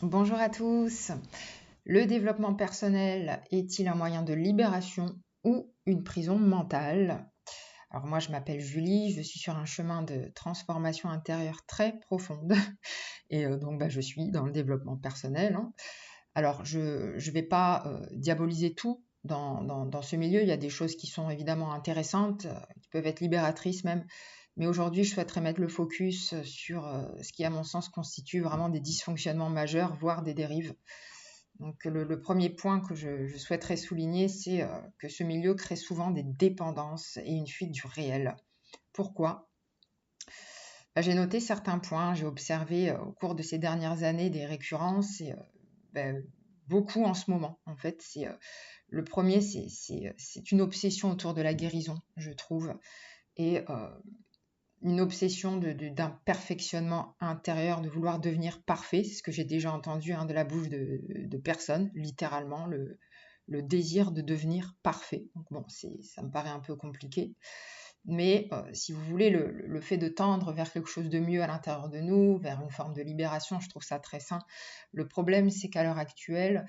Bonjour à tous. Le développement personnel est-il un moyen de libération ou une prison mentale? Alors moi, je m'appelle Julie, je suis sur un chemin de transformation intérieure très profonde et donc je suis dans le développement personnel, hein. Alors je ne vais pas diaboliser tout dans ce milieu. Il y a des choses qui sont évidemment intéressantes, qui peuvent être libératrices même. Mais aujourd'hui, je souhaiterais mettre le focus sur ce qui, à mon sens, constitue vraiment des dysfonctionnements majeurs, voire des dérives. Donc le premier point que je souhaiterais souligner, c'est que ce milieu crée souvent des dépendances et une fuite du réel. Pourquoi? J'ai noté certains points, j'ai observé au cours de ces dernières années des récurrences et ben, beaucoup en ce moment. En fait, le premier, c'est une obsession autour de la guérison, je trouve, et une obsession d'un perfectionnement intérieur, de vouloir devenir parfait. C'est ce que j'ai déjà entendu de la bouche de personnes, littéralement, le désir de devenir parfait. Donc bon, ça me paraît un peu compliqué. Mais si vous voulez, le fait de tendre vers quelque chose de mieux à l'intérieur de nous, vers une forme de libération, je trouve ça très sain. Le problème, c'est qu'à l'heure actuelle,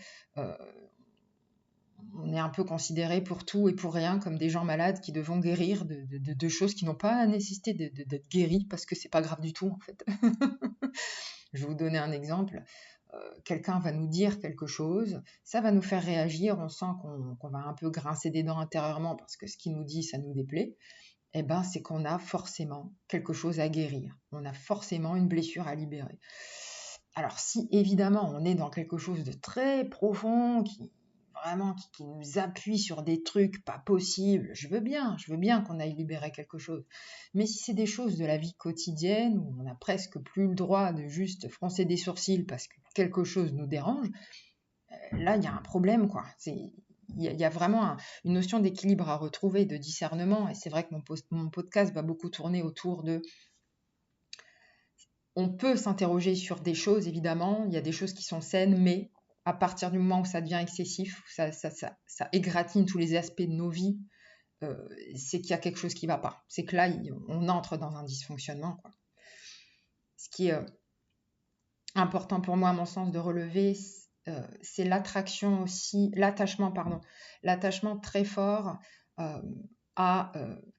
on est un peu considérés pour tout et pour rien comme des gens malades qui devront guérir de choses qui n'ont pas nécessité d'être guéries parce que c'est pas grave du tout en fait. Je vais vous donner un exemple. Quelqu'un va nous dire quelque chose, ça va nous faire réagir, on sent qu'on va un peu grincer des dents intérieurement parce que ce qu'il nous dit, ça nous déplaît. Eh ben, c'est qu'on a forcément quelque chose à guérir. On a forcément une blessure à libérer. Alors si évidemment on est dans quelque chose de très profond qui nous appuie sur des trucs pas possibles, je veux bien qu'on aille libérer quelque chose. Mais si c'est des choses de la vie quotidienne où on n'a presque plus le droit de juste froncer des sourcils parce que quelque chose nous dérange, là il y a un problème quoi. Il y a vraiment une notion d'équilibre à retrouver, de discernement, et c'est vrai que mon podcast va beaucoup tourner autour de... On peut s'interroger sur des choses, évidemment, il y a des choses qui sont saines, mais à partir du moment où ça devient excessif, ça égratigne tous les aspects de nos vies, c'est qu'il y a quelque chose qui ne va pas. C'est que là, on entre dans un dysfonctionnement, quoi. Ce qui est important pour moi, à mon sens, de relever, c'est l'attachement très fort à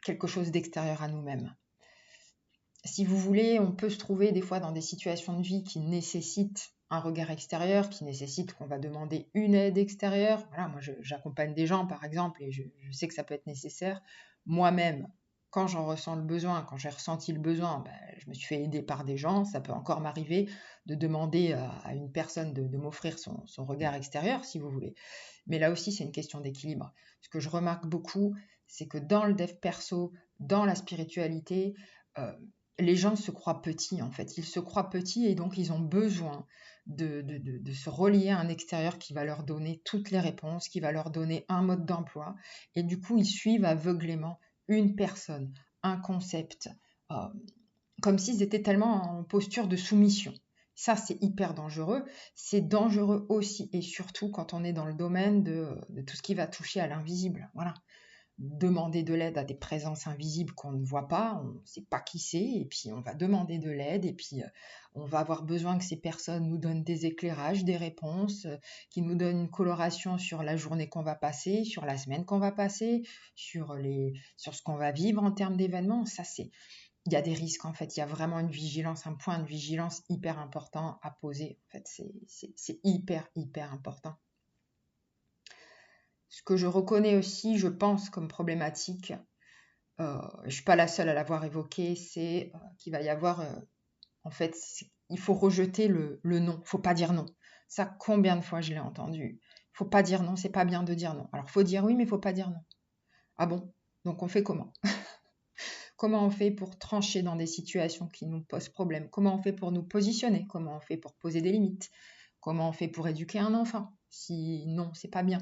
quelque chose d'extérieur à nous-mêmes. Si vous voulez, on peut se trouver des fois dans des situations de vie qui nécessitent un regard extérieur, qui nécessitent qu'on va demander une aide extérieure. Voilà, moi j'accompagne des gens par exemple et je sais que ça peut être nécessaire. Moi-même, quand j'en ressens le besoin, quand j'ai ressenti le besoin, je me suis fait aider par des gens. Ça peut encore m'arriver de demander à une personne de m'offrir son regard extérieur, si vous voulez. Mais là aussi, c'est une question d'équilibre. Ce que je remarque beaucoup, c'est que dans le dev perso, dans la spiritualité, les gens se croient petits en fait. Ils se croient petits et donc ils ont besoin de se relier à un extérieur qui va leur donner toutes les réponses, qui va leur donner un mode d'emploi. Et du coup, ils suivent aveuglément une personne, un concept, euh, comme s'ils étaient tellement en posture de soumission. Ça, c'est hyper dangereux. C'est dangereux aussi et surtout quand on est dans le domaine de tout ce qui va toucher à l'invisible. Voilà, demander de l'aide à des présences invisibles qu'on ne voit pas, on ne sait pas qui c'est, et puis on va demander de l'aide, et puis on va avoir besoin que ces personnes nous donnent des éclairages, des réponses, qui nous donnent une coloration sur la journée qu'on va passer, sur la semaine qu'on va passer, sur ce qu'on va vivre en termes d'événements. Il y a des risques en fait, il y a vraiment une vigilance, un point de vigilance hyper important à poser. En fait, c'est hyper important. Ce que je reconnais aussi, je pense, comme problématique, je ne suis pas la seule à l'avoir évoqué, c'est qu'il va y avoir, en fait, il faut rejeter le non, il ne faut pas dire non. Ça, combien de fois je l'ai entendu? Il ne faut pas dire non, c'est pas bien de dire non. Alors, il faut dire oui, mais il ne faut pas dire non. Ah bon? Donc, on fait comment? Comment on fait pour trancher dans des situations qui nous posent problème? Comment on fait pour nous positionner? Comment on fait pour poser des limites? Comment on fait pour éduquer un enfant? Si non, c'est pas bien.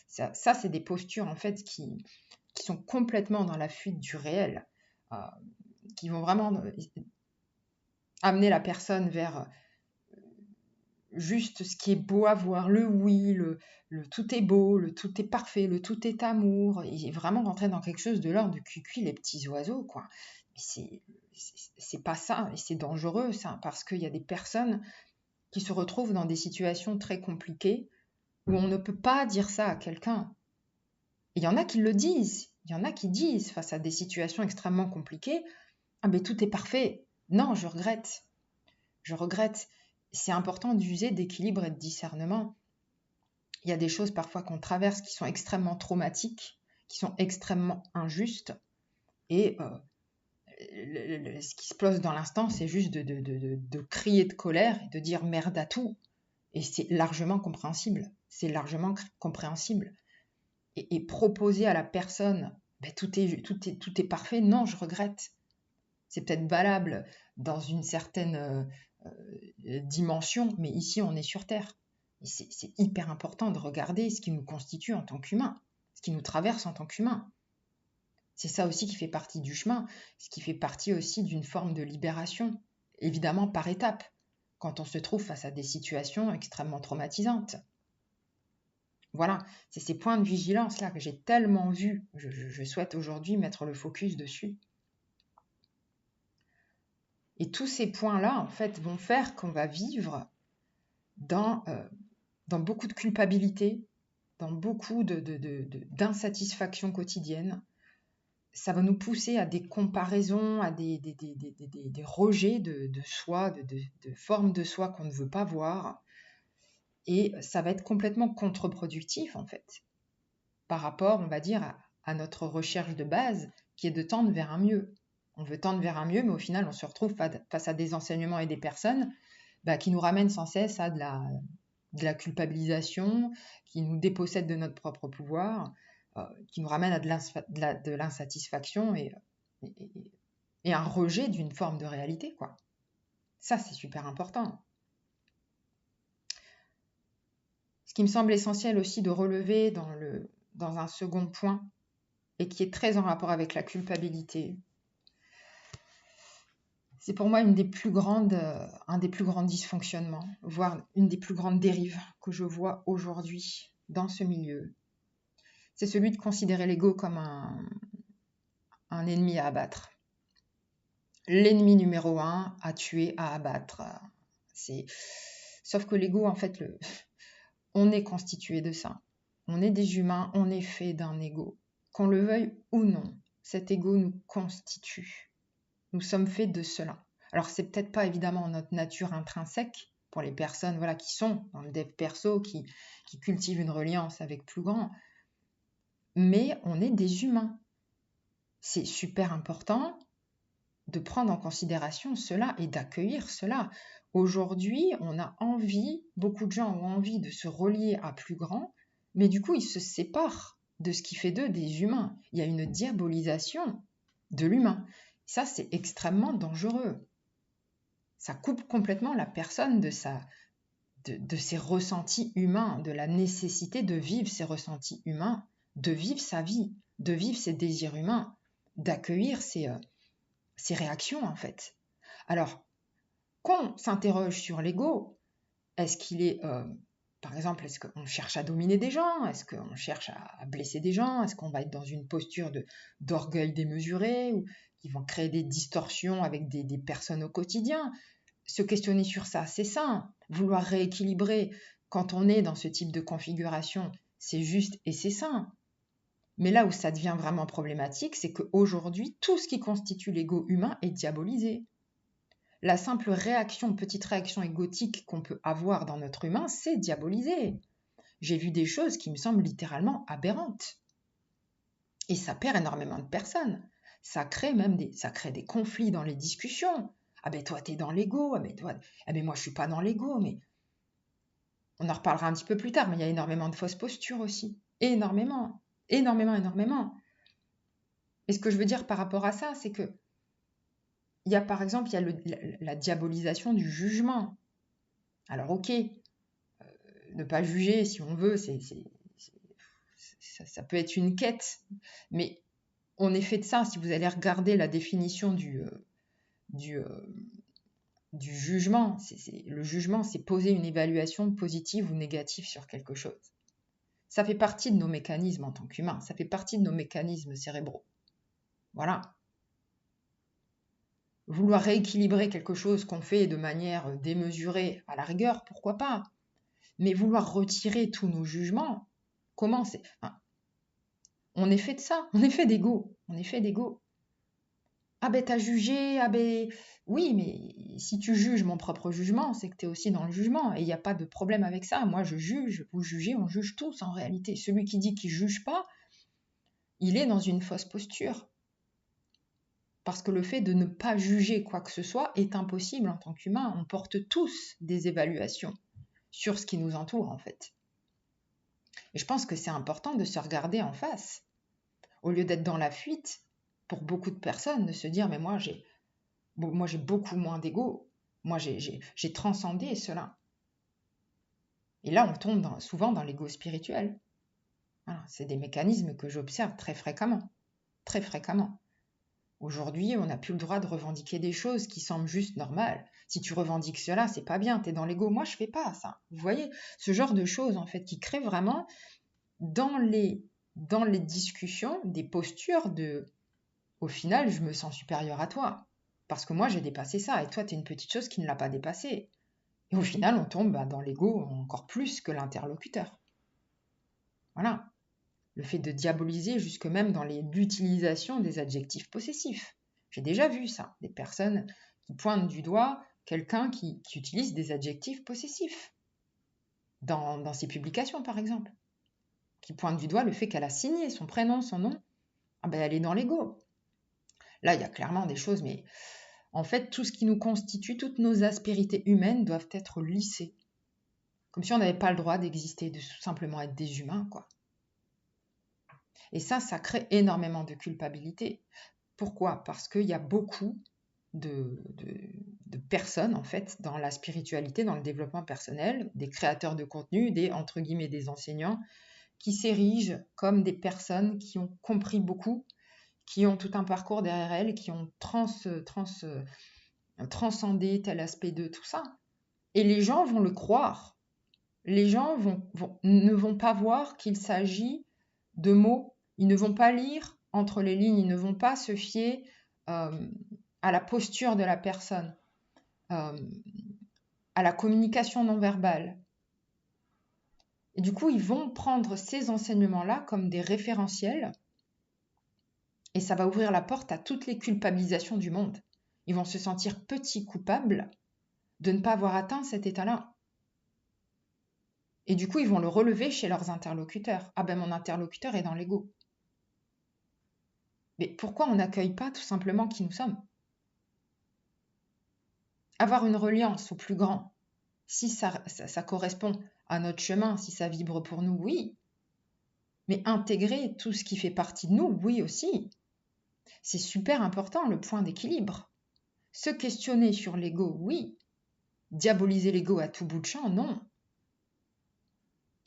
Ça c'est des postures, en fait, qui sont complètement dans la fuite du réel, euh, qui vont vraiment amener la personne vers juste ce qui est beau à voir, le oui, le tout est beau, le tout est parfait, le tout est amour, et vraiment rentrer dans quelque chose de l'ordre du cuicui, les petits oiseaux, quoi. Mais c'est pas ça, et c'est dangereux, ça, parce qu'il y a des personnes qui se retrouvent dans des situations très compliquées où on ne peut pas dire ça à quelqu'un. Il y en a qui le disent, il y en a qui disent face à des situations extrêmement compliquées, ah mais tout est parfait. Non, je regrette. Je regrette. C'est important d'user d'équilibre et de discernement. Il y a des choses parfois qu'on traverse qui sont extrêmement traumatiques, qui sont extrêmement injustes, et ce qui se pose dans l'instant, c'est juste de crier de colère et de dire merde à tout. Et c'est largement compréhensible. C'est largement compréhensible. Et proposer à la personne, ben, tout est parfait, non, je regrette. C'est peut-être valable dans une certaine dimension, mais ici, on est sur Terre. Et c'est hyper important de regarder ce qui nous constitue en tant qu'humain, ce qui nous traverse en tant qu'humain. C'est ça aussi qui fait partie du chemin, ce qui fait partie aussi d'une forme de libération, évidemment par étapes, quand on se trouve face à des situations extrêmement traumatisantes. Voilà, c'est ces points de vigilance-là que j'ai tellement vus. Je souhaite aujourd'hui mettre le focus dessus. Et tous ces points-là, en fait, vont faire qu'on va vivre dans beaucoup de culpabilité, dans beaucoup d'insatisfaction quotidienne. Ça va nous pousser à des comparaisons, à des rejets de soi, de formes de soi qu'on ne veut pas voir. Et ça va être complètement contre-productif, en fait, par rapport, on va dire, à notre recherche de base, qui est de tendre vers un mieux. On veut tendre vers un mieux, mais au final, on se retrouve face à des enseignements et des personnes qui nous ramènent sans cesse à de la culpabilisation, qui nous dépossèdent de notre propre pouvoir, qui nous ramènent à de l'insatisfaction et un rejet d'une forme de réalité, quoi. Ça, c'est super important. Ce qui me semble essentiel aussi de relever dans un second point, et qui est très en rapport avec la culpabilité, c'est pour moi un des plus grands dysfonctionnements, voire une des plus grandes dérives que je vois aujourd'hui dans ce milieu. C'est celui de considérer l'ego comme un ennemi à abattre. L'ennemi numéro 1 à tuer, à abattre. Sauf que l'ego, en fait, on est constitué de ça. On est des humains, on est fait d'un ego. Qu'on le veuille ou non, cet ego nous constitue. Nous sommes faits de cela. Alors, c'est peut-être pas évidemment notre nature intrinsèque pour les personnes qui sont dans le dev perso, qui cultivent une reliance avec plus grand, mais on est des humains. C'est super important de prendre en considération cela et d'accueillir cela. Aujourd'hui, on a envie, beaucoup de gens ont envie de se relier à plus grand, mais du coup, ils se séparent de ce qui fait d'eux des humains. Il y a une diabolisation de l'humain. Ça, c'est extrêmement dangereux. Ça coupe complètement la personne de ses ressentis humains, de la nécessité de vivre ses ressentis humains, de vivre sa vie, de vivre ses désirs humains, d'accueillir ses réactions, en fait. Alors, qu'on s'interroge sur l'ego, est-ce qu'il est, par exemple, est-ce qu'on cherche à dominer des gens? Est-ce qu'on cherche à blesser des gens? Est-ce qu'on va être dans une posture d'orgueil démesuré ou qui vont créer des distorsions avec des personnes au quotidien? Se questionner sur ça, c'est sain. Vouloir rééquilibrer quand on est dans ce type de configuration, c'est juste et c'est sain. Mais là où ça devient vraiment problématique, c'est qu'aujourd'hui, tout ce qui constitue l'ego humain est diabolisé. La simple petite réaction égotique qu'on peut avoir dans notre humain, c'est diabolisé. J'ai vu des choses qui me semblent littéralement aberrantes. Et ça perd énormément de personnes. Ça crée des conflits dans les discussions. Ah ben toi, t'es dans l'ego. Ah ben moi, je suis pas dans l'ego. Mais on en reparlera un petit peu plus tard, mais il y a énormément de fausses postures aussi. Énormément. Énormément. Et ce que je veux dire par rapport à ça, c'est que il y a par exemple la diabolisation du jugement. Alors ok, ne pas juger si on veut, ça peut être une quête, mais on est fait de ça. Si vous allez regarder la définition du jugement, le jugement, c'est poser une évaluation positive ou négative sur quelque chose. Ça fait partie de nos mécanismes en tant qu'humains, ça fait partie de nos mécanismes cérébraux. Voilà. Vouloir rééquilibrer quelque chose qu'on fait de manière démesurée, à la rigueur, pourquoi pas? Mais vouloir retirer tous nos jugements, comment c'est... Enfin, on est fait de ça, on est fait d'ego, on est fait d'ego. Ah ben t'as jugé, ah ben... Oui, mais si tu juges mon propre jugement, c'est que t'es aussi dans le jugement, et il n'y a pas de problème avec ça. Moi je juge, vous jugez, on juge tous en réalité. Celui qui dit qu'il juge pas, il est dans une fausse posture. Parce que le fait de ne pas juger quoi que ce soit est impossible en tant qu'humain. On porte tous des évaluations sur ce qui nous entoure en fait. Et je pense que c'est important de se regarder en face, au lieu d'être dans la fuite, pour beaucoup de personnes, de se dire mais moi j'ai beaucoup moins d'ego, moi j'ai transcendé cela. Et là on tombe souvent dans l'ego spirituel. Voilà, c'est des mécanismes que j'observe très fréquemment, très fréquemment. Aujourd'hui, on n'a plus le droit de revendiquer des choses qui semblent juste normales. Si tu revendiques cela, c'est pas bien, t'es dans l'ego. Moi, je fais pas ça. Vous voyez, ce genre de choses, en fait, qui créent vraiment dans les discussions des postures de, au final, je me sens supérieure à toi. Parce que moi, j'ai dépassé ça. Et toi, t'es une petite chose qui ne l'a pas dépassé. Et au final, on tombe dans l'ego encore plus que l'interlocuteur. Voilà. Le fait de diaboliser jusque même dans l'utilisation des adjectifs possessifs. J'ai déjà vu ça, des personnes qui pointent du doigt quelqu'un qui utilise des adjectifs possessifs dans ses publications, par exemple, qui pointe du doigt le fait qu'elle a signé son prénom, son nom. Ah ben, elle est dans l'ego. Là, il y a clairement des choses, mais en fait, tout ce qui nous constitue, toutes nos aspérités humaines doivent être lissées. Comme si on n'avait pas le droit d'exister, de tout simplement être des humains, quoi. Et ça crée énormément de culpabilité. Pourquoi? Parce qu'il y a beaucoup de personnes, en fait, dans la spiritualité, dans le développement personnel, des créateurs de contenu, entre guillemets, des enseignants, qui s'érigent comme des personnes qui ont compris beaucoup, qui ont tout un parcours derrière elles, qui ont transcendé tel aspect de tout ça. Et les gens vont le croire. Les gens ne vont pas voir qu'il s'agit de mots. Ils ne vont pas lire entre les lignes, ils ne vont pas se fier à la posture de la personne, à la communication non verbale. Et du coup, ils vont prendre ces enseignements-là comme des référentiels et ça va ouvrir la porte à toutes les culpabilisations du monde. Ils vont se sentir petits coupables de ne pas avoir atteint cet état-là. Et du coup, ils vont le relever chez leurs interlocuteurs. Ah ben, mon interlocuteur est dans l'ego. Mais pourquoi on n'accueille pas tout simplement qui nous sommes? Avoir une reliance au plus grand, si ça correspond à notre chemin, si ça vibre pour nous, oui. Mais intégrer tout ce qui fait partie de nous, oui aussi. C'est super important, le point d'équilibre. Se questionner sur l'ego, oui. Diaboliser l'ego à tout bout de champ, non.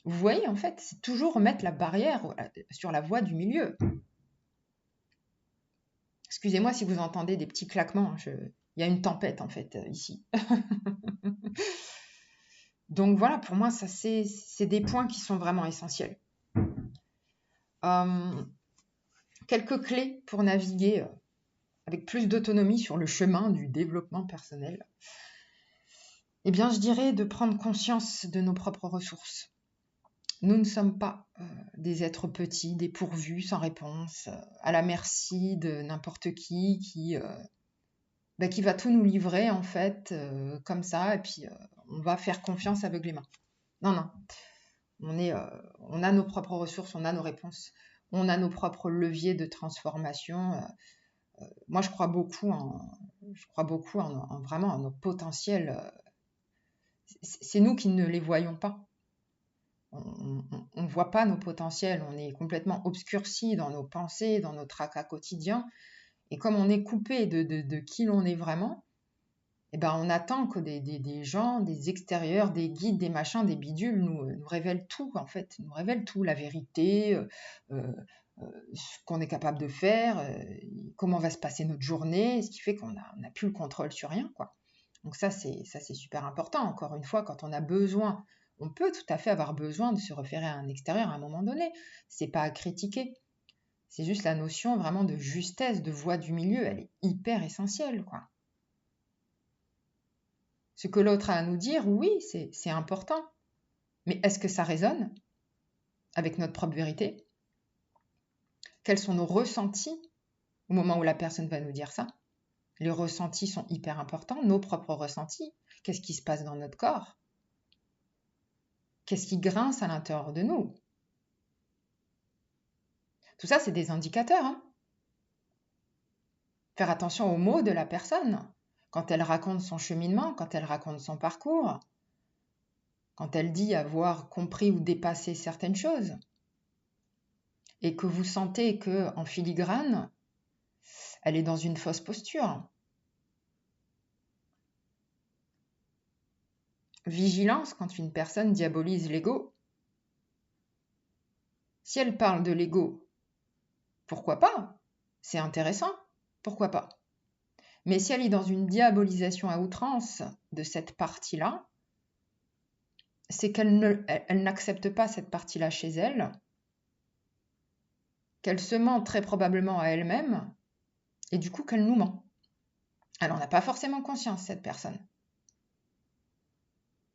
Vous voyez, en fait, c'est toujours remettre la barrière sur la voie du milieu. Excusez-moi si vous entendez des petits claquements, il y a une tempête, en fait, ici. Donc voilà, pour moi, ça c'est des points qui sont vraiment essentiels. Quelques clés pour naviguer avec plus d'autonomie sur le chemin du développement personnel. Eh bien, je dirais de prendre conscience de nos propres ressources. Nous ne sommes pas des êtres petits, dépourvus, sans réponse, à la merci de n'importe qui va tout nous livrer, en fait, comme ça, et puis on va faire confiance aveuglément. Non. On a nos propres ressources, on a nos réponses, on a nos propres leviers de transformation. Moi, je crois beaucoup en vraiment en nos potentiels. C'est nous qui ne les voyons pas. On ne voit pas nos potentiels, on est complètement obscurci dans nos pensées, dans nos tracas quotidiens. Et comme on est coupé de qui l'on est vraiment, eh ben on attend que des gens, des extérieurs, des guides, des machins, des bidules nous révèlent tout, en fait, nous révèlent tout, la vérité, ce qu'on est capable de faire, comment va se passer notre journée, ce qui fait qu'on n'a plus le contrôle sur rien, quoi. Donc ça c'est super important. Encore une fois, quand on a besoin, on peut tout à fait avoir besoin de se référer à un extérieur à un moment donné. C'est pas à critiquer. C'est juste la notion vraiment de justesse, de voie du milieu, elle est hyper essentielle, quoi. Ce que l'autre a à nous dire, oui, c'est important. Mais est-ce que ça résonne avec notre propre vérité? Quels sont nos ressentis au moment où la personne va nous dire ça? Les ressentis sont hyper importants, nos propres ressentis. Qu'est-ce qui se passe dans notre corps? Qu'est-ce qui grince à l'intérieur de nous? Tout ça, c'est des indicateurs. Hein. Faire attention aux mots de la personne quand elle raconte son cheminement, quand elle raconte son parcours, quand elle dit avoir compris ou dépassé certaines choses, et que vous sentez que en filigrane, elle est dans une fausse posture. Vigilance quand une personne diabolise l'ego. Si elle parle de l'ego, pourquoi pas? C'est intéressant, pourquoi pas? Mais si elle est dans une diabolisation à outrance de cette partie-là, c'est qu'elle n'accepte pas cette partie-là chez elle, qu'elle se ment très probablement à elle-même, et du coup qu'elle nous ment. Elle n'en a pas forcément conscience, cette personne.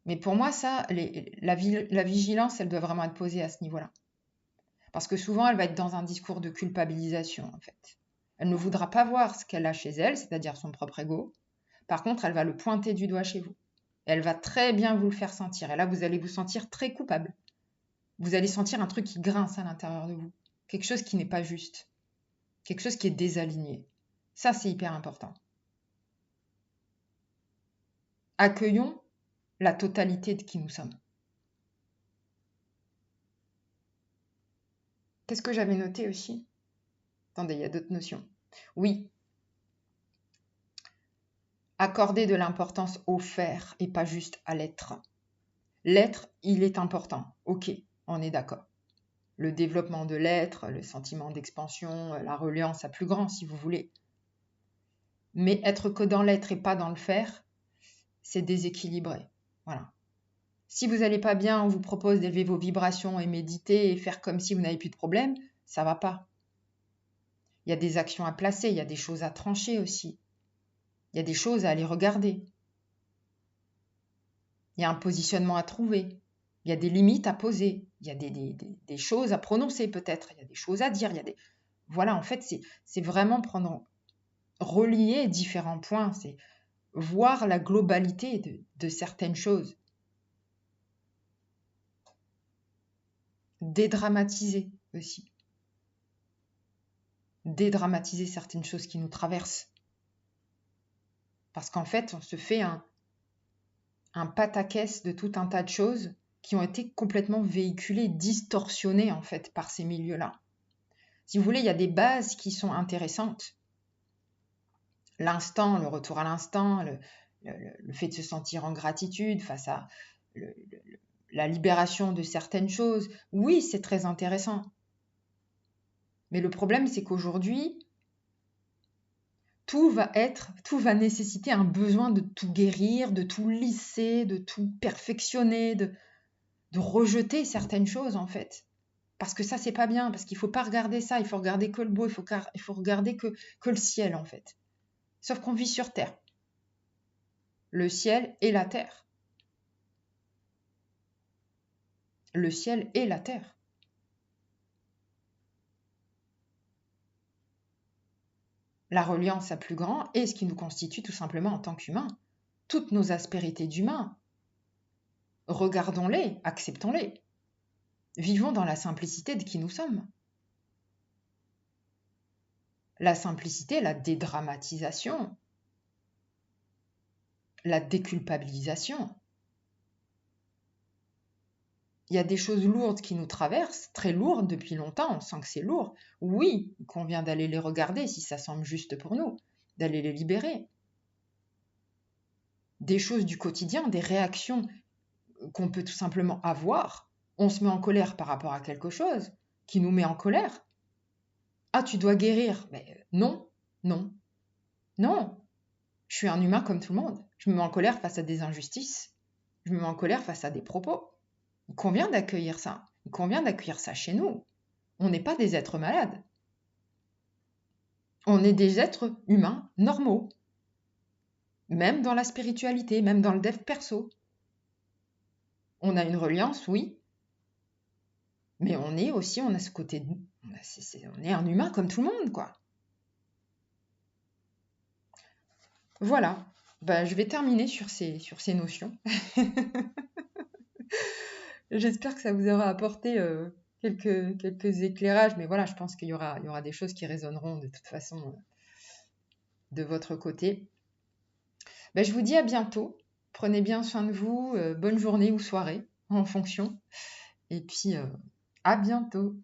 Mais pour moi, ça, la vigilance, elle doit vraiment être posée à ce niveau-là. Parce que souvent, elle va être dans un discours de culpabilisation, en fait. Elle ne voudra pas voir ce qu'elle a chez elle, c'est-à-dire son propre ego. Par contre, elle va le pointer du doigt chez vous. Et elle va très bien vous le faire sentir. Et là, vous allez vous sentir très coupable. Vous allez sentir un truc qui grince à l'intérieur de vous. Quelque chose qui n'est pas juste. Quelque chose qui est désaligné. Ça, c'est hyper important. Accueillons la totalité de qui nous sommes. Qu'est-ce que j'avais noté aussi? Attendez, il y a d'autres notions. Oui. Accorder de l'importance au faire et pas juste à l'être. L'être, il est important. Ok, on est d'accord. Le développement de l'être, le sentiment d'expansion, la reliance à plus grand, si vous voulez. Mais être que dans l'être et pas dans le faire, c'est déséquilibré. Voilà. Si vous n'allez pas bien, on vous propose d'élever vos vibrations et méditer et faire comme si vous n'avez plus de problème, ça va pas. Il y a des actions à placer, il y a des choses à trancher aussi. Il y a des choses à aller regarder. Il y a un positionnement à trouver. Il y a des limites à poser. Il y a des choses à prononcer peut-être. Il y a des choses à dire. Voilà, en fait, c'est vraiment relier différents points. C'est voir la globalité de certaines choses. Dédramatiser aussi. Dédramatiser certaines choses qui nous traversent. Parce qu'en fait, on se fait un pataquès de tout un tas de choses qui ont été complètement véhiculées, distorsionnées en fait par ces milieux-là. Si vous voulez, il y a des bases qui sont intéressantes. L'instant, le retour à l'instant, le fait de se sentir en gratitude face à la libération de certaines choses. Oui, c'est très intéressant. Mais le problème, c'est qu'aujourd'hui, tout va nécessiter un besoin de tout guérir, de tout lisser, de tout perfectionner, de rejeter certaines choses en fait. Parce que ça, c'est pas bien, parce qu'il faut pas regarder ça, il faut regarder que le beau, il faut regarder que le ciel en fait. Sauf qu'on vit sur Terre. Le ciel et la terre. Le ciel et la terre. La reliance à plus grand est ce qui nous constitue tout simplement en tant qu'humains. Toutes nos aspérités d'humains. Regardons-les, acceptons-les. Vivons dans la simplicité de qui nous sommes. La simplicité, la dédramatisation, la déculpabilisation. Il y a des choses lourdes qui nous traversent, très lourdes depuis longtemps, on sent que c'est lourd. Oui, il convient d'aller les regarder si ça semble juste pour nous, d'aller les libérer. Des choses du quotidien, des réactions qu'on peut tout simplement avoir. On se met en colère par rapport à quelque chose qui nous met en colère. Ah, tu dois guérir. Mais non, non, non. Je suis un humain comme tout le monde. Je me mets en colère face à des injustices. Je me mets en colère face à des propos. Il convient d'accueillir ça. Il convient d'accueillir ça chez nous. On n'est pas des êtres malades. On est des êtres humains normaux. même dans la spiritualité, même dans le dev perso. On a une reliance, oui, mais on est aussi, on a ce côté, on est un humain comme tout le monde, quoi. Voilà. Bah, je vais terminer sur ces notions. J'espère que ça vous aura apporté quelques éclairages, mais voilà, je pense qu'il y aura des choses qui résonneront de toute façon de votre côté. Bah, je vous dis à bientôt. Prenez bien soin de vous. Bonne journée ou soirée, en fonction. Et puis, à bientôt.